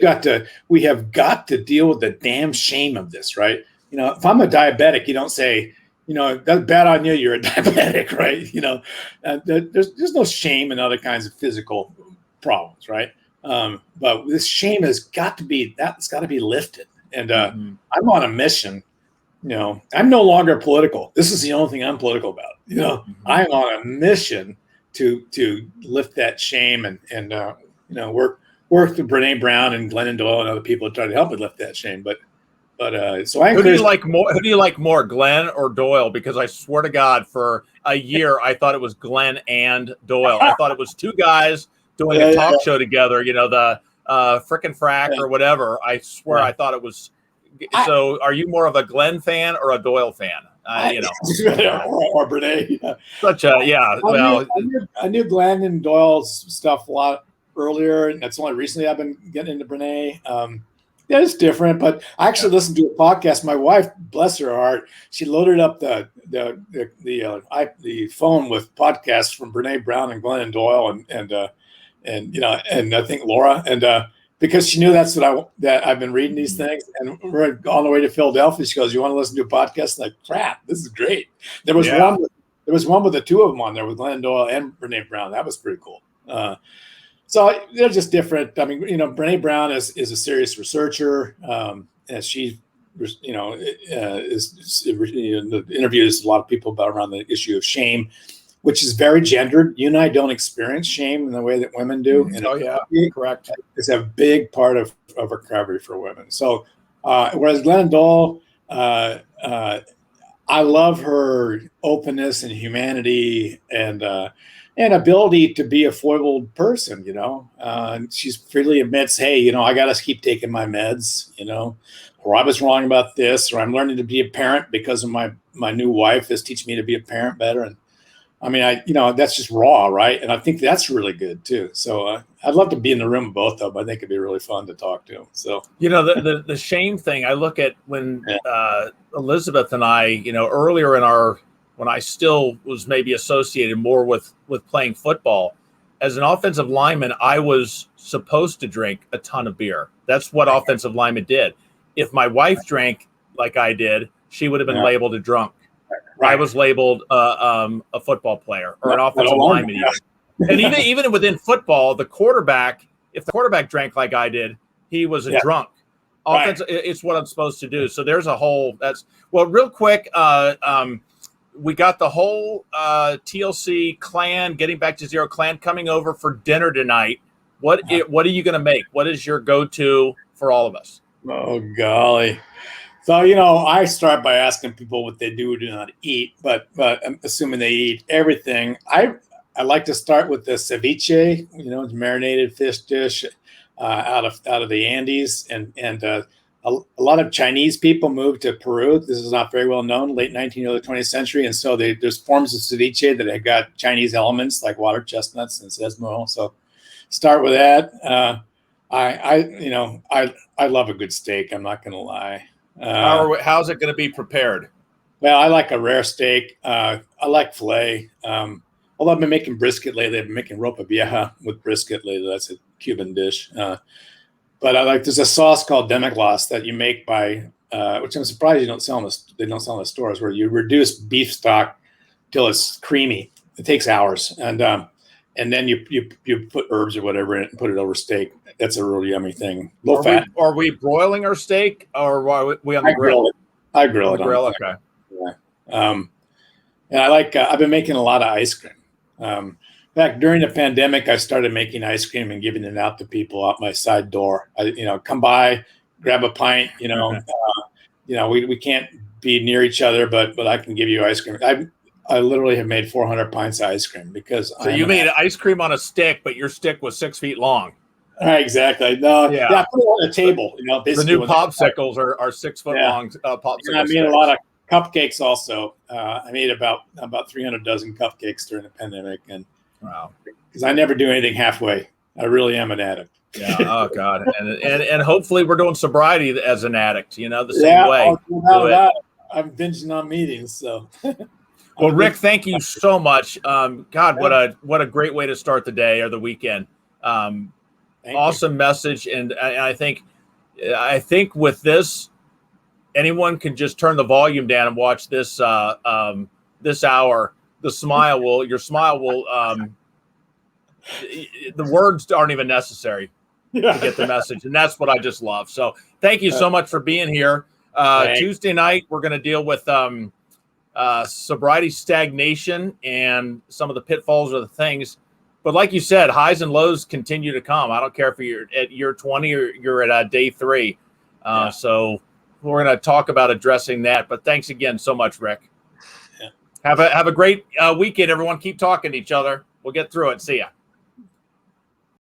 have got to deal with the damn shame of this, right? If I'm a diabetic, you don't say, that's bad on you, you're a diabetic, right? There's no shame in other kinds of physical problems, right? But this shame that's got to be lifted. And I'm on a mission. I'm no longer political. This is the only thing I'm political about. I'm on a mission to lift that shame and work with Brene Brown and Glennon Doyle and other people to try to help me lift that shame. But so I encourage. Who do you like more, Glenn or Doyle? Because I swear to God, for a year I thought it was Glenn and Doyle. I thought it was 2 guys doing a talk show together. The frickin' frack or whatever. I swear I thought it was. So, are you more of a Glenn fan or a Doyle fan? Or Brene. Such a I knew Glenn and Doyle's stuff a lot earlier, and that's only recently I've been getting into Brene. It's different, but I actually listened to a podcast. My wife, bless her heart, she loaded up the phone with podcasts from Brene Brown and Glennon Doyle and I think Laura because she knew that's that I've been reading these things, and we're on the way to Philadelphia. She goes, "You want to listen to a podcast?" I'm like, crap, this is great. There was one with the 2 of them on there with Glennon Doyle and Brene Brown. That was pretty cool. So they're just different. I mean, Brene Brown is a serious researcher, and she, interviews a lot of people around the issue of shame, which is very gendered. You and I don't experience shame in the way that women do. And correct. It's a big part of recovery for women. So, whereas Glennon Doyle, I love her openness and humanity and ability to be a foibled person, and she freely admits, hey, I got to keep taking my meds, or I was wrong about this, or I'm learning to be a parent because of my new wife is teaching me to be a parent better. And I mean, that's just raw, right? And I think that's really good too. So I'd love to be in the room with both of them. I think it'd be really fun to talk to. So the shame thing. I look at when Elizabeth and I, earlier when I still was maybe associated more with playing football, as an offensive lineman, I was supposed to drink a ton of beer. That's what offensive linemen did. If my wife drank like I did, she would have been labeled a drunk. Right. I was labeled a football player or an offensive lineman. And even within football, if the quarterback drank like I did, he was a drunk. Offense, it's what I'm supposed to do. So there's a whole real quick. We got the whole TLC clan, getting back to zero clan, coming over for dinner tonight. What are you going to make? What is your go-to for all of us? Oh, golly. So, I start by asking people what they do or do not eat, but I'm assuming they eat everything. I like to start with the ceviche, it's marinated fish dish out of the Andes, and a lot of Chinese people moved to Peru. This is not very well known, late 19th, early 20th century, and so there's forms of ceviche that have got Chinese elements like water chestnuts and sesame oil. So, start with that. I love a good steak. I'm not going to lie. How's it going to be prepared? Well, I like a rare steak. I like filet. Although I've been making brisket lately. I've been making ropa vieja with brisket lately. That's a Cuban dish. But there's a sauce called demiglas that you make by, which I'm surprised they don't sell in the stores, where you reduce beef stock till it's creamy. It takes hours. And then you put herbs or whatever in it and put it over steak. That's a really yummy thing. Low fat. Are we broiling our steak, or are we on the grill? I grill it. Okay. Yeah. And I like. I've been making a lot of ice cream. In fact, during the pandemic, I started making ice cream and giving it out to people out my side door. Come by, grab a pint. We can't be near each other, but I can give you ice cream. I literally have made 400 pints of ice cream because. So you made ice cream on a stick, but your stick was 6 feet long. Exactly. No, I put it on a table. The new popsicles are 6 foot long popsicles. And I made a lot of cupcakes also. I made about 300 dozen cupcakes during the pandemic, and Wow. because I never do anything halfway. I really am an addict. Yeah. Oh God. And hopefully we're doing sobriety as an addict, the same Yeah, way. without Do a it. doubt. I'm binging on meetings, so. Well, I'm a Rick, big thank you so much. God, Yeah. what a great way to start the day or the weekend. Thank you. Awesome message. And I think with this, anyone can just turn the volume down and watch this this hour. Your smile will the words aren't even necessary to get the message, and that's what I just love. So thank you so much for being here. Thanks. Tuesday night we're going to deal with sobriety stagnation and some of the pitfalls of the things. But like you said, highs and lows continue to come. I don't care if you're at year 20 or you're at day 3. So we're going to talk about addressing that. But thanks again so much, Rick. Yeah. Have a great weekend, everyone. Keep talking to each other. We'll get through it. See ya.